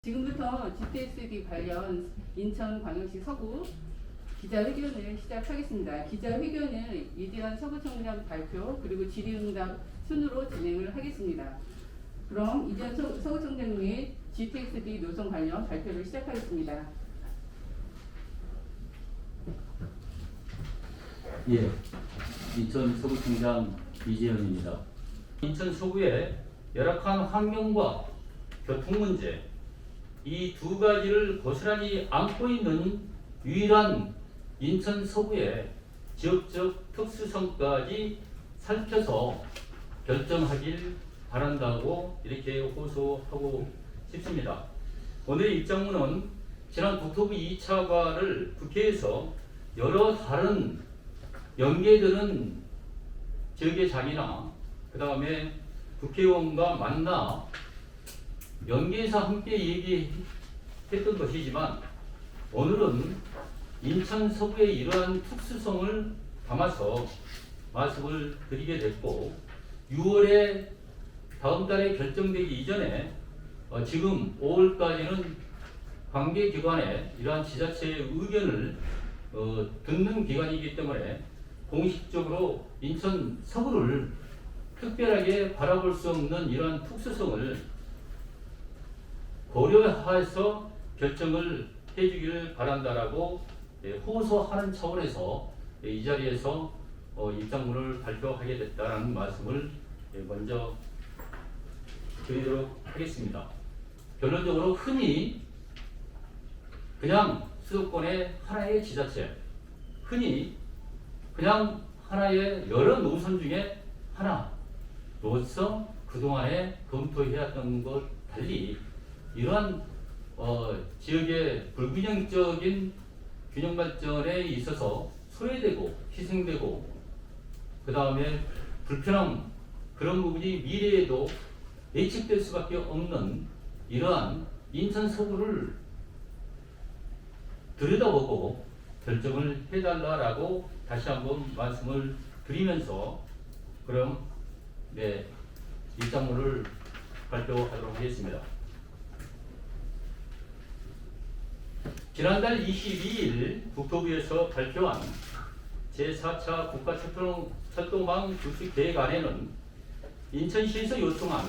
지금부터 GTX-D 관련 인천광역시 서구 기자회견을 시작하겠습니다. 기자회견은 이대한 서구청장 발표 그리고 질의응답 순으로 진행을 하겠습니다. 그럼 이대한 서구청장님의 GTX-D 노선 관련 발표를 시작하겠습니다. 예, 인천 서구청장 이재현입니다. 인천 서구의 열악한 환경과 교통 문제, 이 두 가지를 고스란히 안고 있는 유일한 인천 서구의 지역적 특수성까지 살펴서 결정하길 바란다고 이렇게 호소하고 싶습니다. 오늘의 입장문은 지난 국토부 2차과를 국회에서 여러 다른 연계되는 지역의 장이나 그 다음에 국회의원과 만나 연계해서 함께 얘기했던 것이지만 오늘은 인천 서구의 이러한 특수성을 담아서 말씀을 드리게 됐고 6월에 다음 달에 결정되기 이전에 지금 5월까지는 관계기관의 이러한 지자체의 의견을 듣는 기간이기 때문에 공식적으로 인천 서구를 특별하게 바라볼 수 없는 이러한 특수성을 고려해서 결정을 해주기를 바란다라고 호소하는 차원에서 이 자리에서 입장문을 발표하게 됐다는 말씀을 먼저 드리도록 하겠습니다. 결론적으로 흔히 그냥 수도권의 하나의 지자체, 흔히 그냥 하나의 여러 노선 중에 하나로서 그동안에 검토해왔던 것 달리 이러한 지역의 불균형적인 균형 발전에 있어서 소외되고 희생되고 그 다음에 불편함 그런 부분이 미래에도 예측될 수밖에 없는 이러한 인천 서구를 들여다보고 결정을 해달라라고 다시 한번 말씀을 드리면서 그럼 입장문을 발표하도록 하겠습니다. 지난달 22일 국토부에서 발표한 제4차 국가철도망 구축 계획안에는 인천시에서 요청한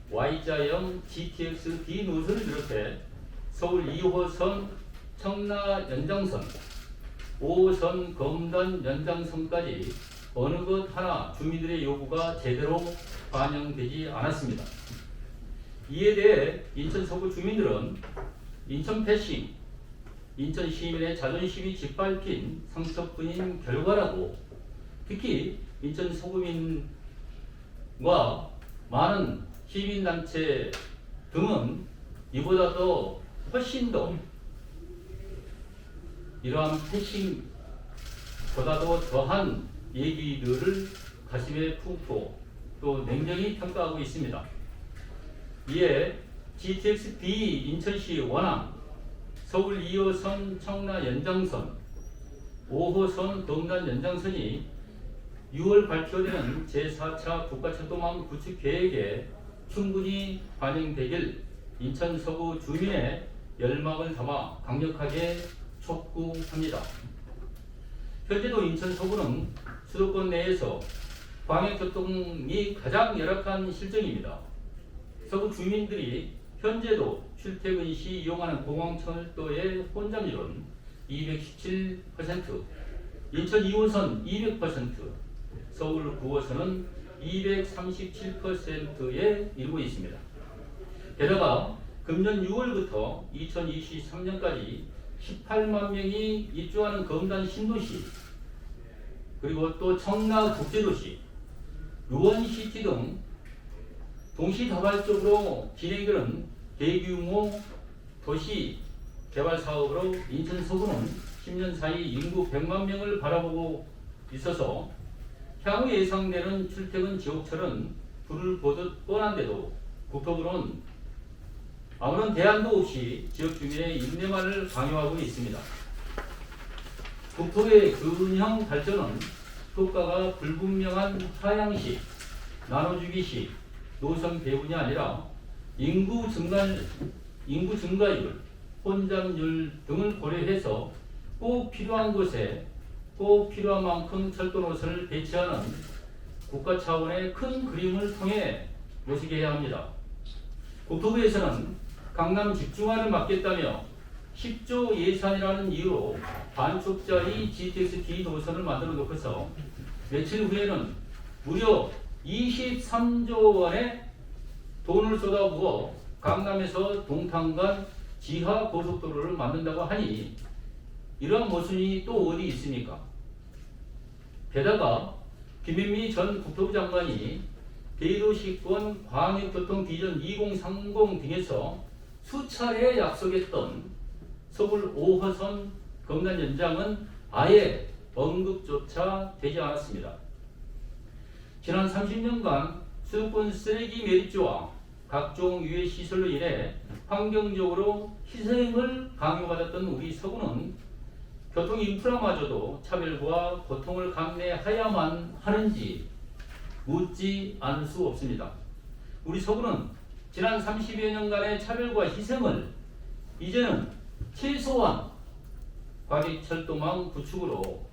Y자형 GTX-D 노선을 비롯해 서울 2호선 청라 연장선, 5호선 검단 연장선까지 어느 것 하나 주민들의 요구가 제대로 반영되지 않았습니다. 이에 대해 인천 서구 주민들은 인천 패싱, 인천 시민의 자존심이 짓밟힌 상처뿐인 결과라고 특히 인천 서구민과 많은 시민단체 등은 이보다도 훨씬 더 이러한 패싱보다도 더한 얘기들을 가슴에 품고 또 냉정히 평가하고 있습니다. 이에 GTX-D 인천시 원항 서울 2호선 청라 연장선, 5호선 검단 연장선이 6월 발표되는 제4차 국가철도망 구축 계획에 충분히 반영되길 인천 서구 주민의 열망을 담아 강력하게 촉구합니다. 현재도 인천 서구는 수도권 내에서 광역교통이 가장 열악한 실정입니다. 서구 주민들이 현재도 출퇴근 시 이용하는 공항철도의 혼잡률은 217%, 인천 2호선 200%, 서울 9호선은 237%에 이르고 있습니다. 게다가 금년 6월부터 2023년까지 18만 명이 입주하는 검단 신도시, 그리고 또 청라 국제도시, 루원시티 등 동시다발적으로 진행되는 대규모 도시 개발 사업으로 인천 서구는 10년 사이 인구 100만 명을 바라보고 있어서 향후 예상되는 출퇴근 지옥철은 불을 보듯 뻔한데도 국토부는 아무런 대안도 없이 지역 주민의 인내만을 강요하고 있습니다. 국토의 균형 발전은 효과가 불분명한 하향식, 나눠주기식 노선 배분이 아니라 인구 증가를 인구 증가율, 혼잡률 등을 고려해서 꼭 필요한 곳에 꼭 필요한 만큼 철도 노선을 배치하는 국가 차원의 큰 그림을 통해 모시게 해야 합니다. 국토부에서는 강남 집중화를 막겠다며 10조 예산이라는 이유로 반쪽짜리 GTX-D 노선을 만들어 놓고서 며칠 후에는 무려 23조 원의 돈을 쏟아부어 강남에서 동탄 간 지하 고속도로를 만든다고 하니 이러한 모순이 또 어디 있습니까? 게다가 김현미 전 국토부 장관이 대도시권 광역교통 비전 2030 등에서 수차례 약속했던 서울 5호선 검단 연장은 아예 언급조차 되지 않았습니다. 지난 30년간 수도권 쓰레기 매립지와 각종 유해 시설로 인해 환경적으로 희생을 강요받았던 우리 서구는 교통 인프라마저도 차별과 고통을 감내해야만 하는지 묻지 않을 수 없습니다. 우리 서구는 지난 30여 년간의 차별과 희생을 이제는 최소한 과기철도망 구축으로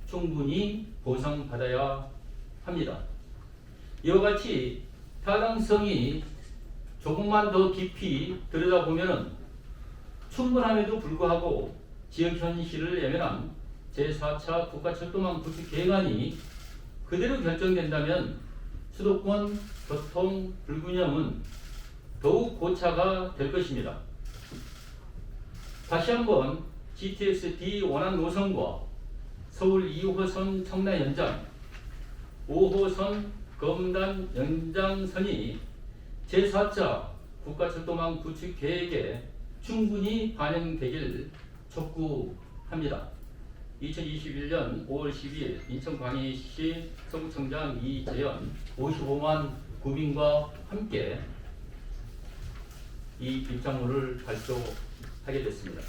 충분히 보상받아야 합니다. 이와 같이 타당성이 조금만 더 깊이 들여다보면 충분함에도 불구하고 지역 현실을 예면한 제4차 국가철도망 구축 계획안이 그대로 결정된다면 수도권 교통 불균형은 더욱 고차가 될 것입니다. 다시 한번 GTX-D 원안 노선과 서울 2호선 청라 연장, 5호선 검단 연장선이 제4차 국가철도망 구축 계획에 충분히 반영되길 촉구합니다. 2021년 5월 12일 인천광해시 서구청장 이재현 55만 구민과 함께 이 입장문을 발표하게 됐습니다.